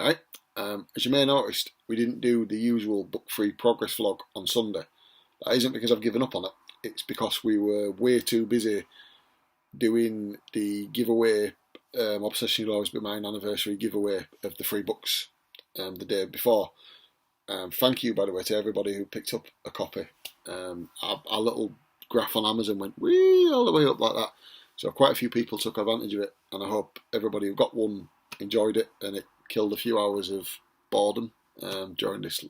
Right? As you may have noticed, we didn't do the usual book free progress vlog on Sunday. That isn't because I've given up on it. It's because we were way too busy doing the giveaway, Obsession Will Always Be Mine anniversary giveaway of the free books the day before. Thank you, by the way, to everybody who picked up a copy. Our little graph on Amazon went wee all the way up like that. So quite a few people took advantage of it, and I hope everybody who got one enjoyed it, and it killed a few hours of boredom during this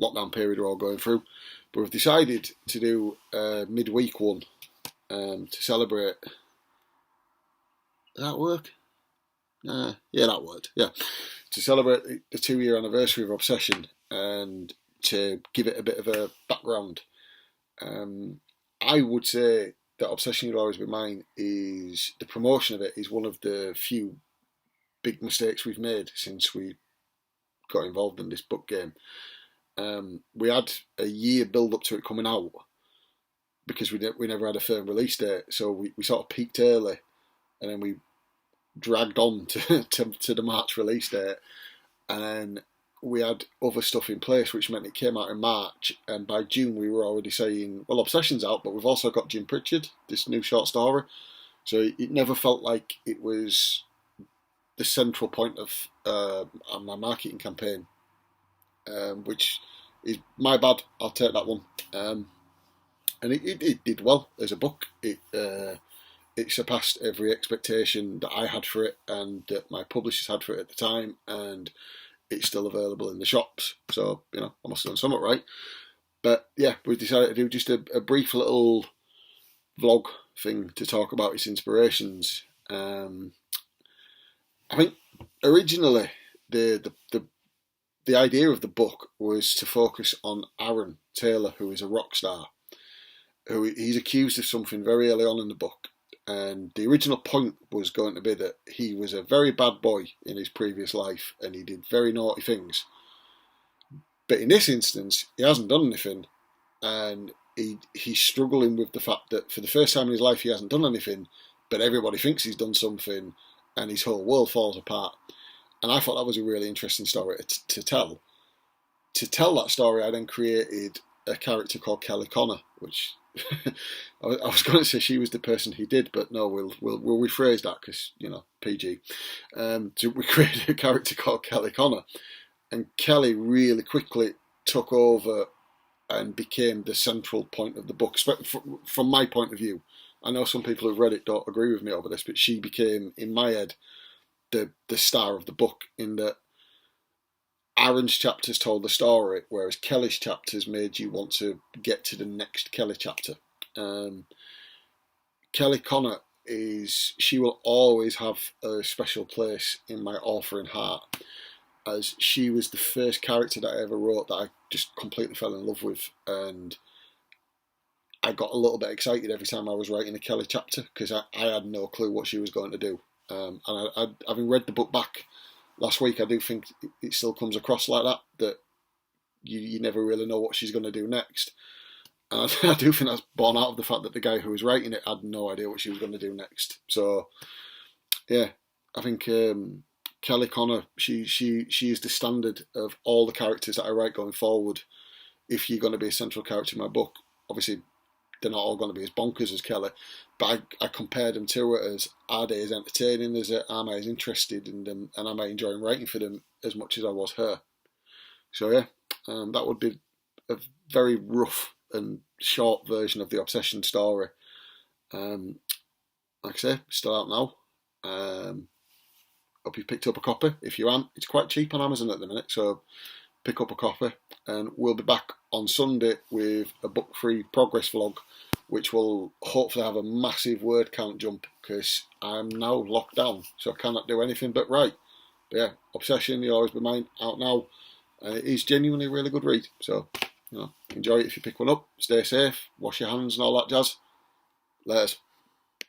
lockdown period we're all going through. But we've decided to do a midweek one to celebrate. Did that work? Yeah, that worked. Yeah, to celebrate the 2-year anniversary of Obsession and to give it a bit of a background. I would say that Obsession Will Always Be Mine is the promotion of it is one of the few big mistakes we've made since we got involved in this book game. We had a year build up to it coming out because we never had a firm release date, so we sort of peaked early, and then we dragged on to the March release date, and then we had other stuff in place, which meant it came out in March, and by June we were already saying, well, Obsession's out, but we've also got Jim Pritchard, this new short story, so it never felt like it was the central point of my marketing campaign, which is my bad. I'll take that one. And it did well as a book. It surpassed every expectation that I had for it and that my publishers had for it at the time, and it's still available in the shops. So, I must have done something right. But yeah, we decided to do just a brief little vlog thing to talk about its inspirations. I think originally the idea of the book was to focus on Aaron Taylor, who is a rock star, who he's accused of something very early on in the book. And the original point was going to be that he was a very bad boy in his previous life and he did very naughty things. But in this instance, he hasn't done anything, and he's struggling with the fact that for the first time in his life he hasn't done anything, but everybody thinks he's done something, and his whole world falls apart. And I thought that was a really interesting story to tell. To tell that story, I then created a character called Kelly Connor, which I was going to say she was the person he did, but no, we'll rephrase that because PG. So we created a character called Kelly Connor, and Kelly really quickly took over and became the central point of the book. From my point of view, I know some people who've read it don't agree with me over this, but she became, in my head, the star of the book, in that Aaron's chapters told the story, whereas Kelly's chapters made you want to get to the next Kelly chapter. Kelly Connor she will always have a special place in my authoring heart, as she was the first character that I ever wrote that I just completely fell in love with, and I got a little bit excited every time I was writing a Kelly chapter because I had no clue what she was going to do. And having read the book back last week, I do think it still comes across like that you never really know what she's going to do next. And I do think that's born out of the fact that the guy who was writing it had no idea what she was going to do next. So, yeah, I think Kelly Connor, she is the standard of all the characters that I write going forward. If you're going to be a central character in my book, obviously they're not all going to be as bonkers as Kelly, but I compared them to her as, are they as entertaining as it? Am I as interested in them, and am I enjoying writing for them as much as I was her? So yeah, that would be a very rough and short version of the Obsession story. Like I say, still out now. Hope you picked up a copy. If you haven't, it's quite cheap on Amazon at the minute, so pick up a copy, and we'll be back on Sunday with a book-free progress vlog, which will hopefully have a massive word count jump because I'm now locked down, so I cannot do anything but write. But yeah, Obsession Will Always Be Mine out now, and it is genuinely a really good read. So enjoy it if you pick one up. Stay safe, wash your hands, and all that jazz. Laters.